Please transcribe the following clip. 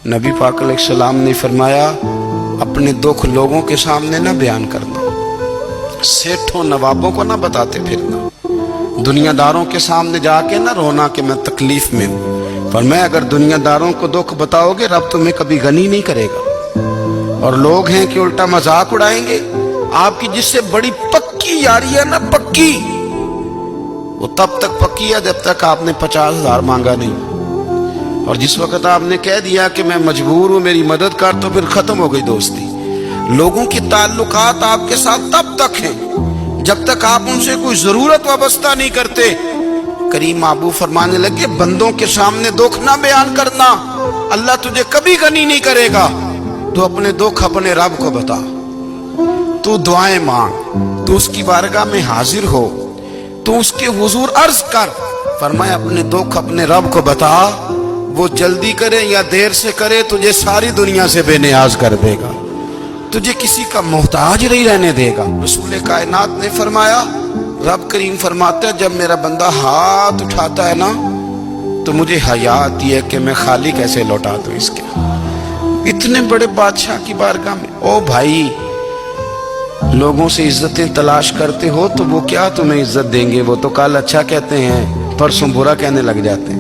नबी पाक अलैहिस्सलाम ने फरमाया, अपने दुख लोगों के सामने ना बयान करना, सेठों नवाबों को ना बताते फिरना, दुनियादारों के सामने जाके ना रोना कि मैं तकलीफ में हूँ। पर मैं अगर दुनियादारों को दुख बताओगे रब तुम्हें कभी गनी नहीं करेगा। और लोग हैं कि उल्टा मजाक उड़ाएंगे आपकी, जिससे बड़ी पक्की यारी है ना, पक्की, वो तब तक पक्की है जब तक आपने 50,000 मांगा नहीं। और जिस वक्त आपने कह दिया कि मैं मजबूर हूं मेरी मदद कर, तो फिर खत्म हो गई दोस्ती। लोगों के ताल्लुकात आपके साथ तब तक हैं जब तक आप उनसे कोई जरूरत वाबस्ता नहीं करते। करीम आबू फरमाने लगे, बंदों के सामने दुख ना बयान करना, अल्लाह तुझे कभी गनी नहीं करेगा। तू अपने दुख अपने रब को बता, तू दुआएं मांग, तू उसकी बारगाह में हाजिर हो, तू उसके हुजूर अर्ज कर। फरमाया अपने दुख अपने रब को बता, वो जल्दी करे या देर से करे तुझे सारी दुनिया से बेनियाज कर देगा, तुझे किसी का मोहताज नहीं रहने देगा। रसूल कायनात ने फरमाया, रब करीम फरमाता है, जब मेरा बंदा हाथ उठाता है ना तो मुझे हया आती है कि मैं खाली कैसे लौटा दूं इसके। इतने बड़े बादशाह की बारगाह में, ओ भाई, लोगों से इज्जतें तलाश करते हो तो वो क्या तुम्हें इज्जत देंगे? वो तो कल अच्छा कहते हैं परसों बुरा कहने लग जाते हैं।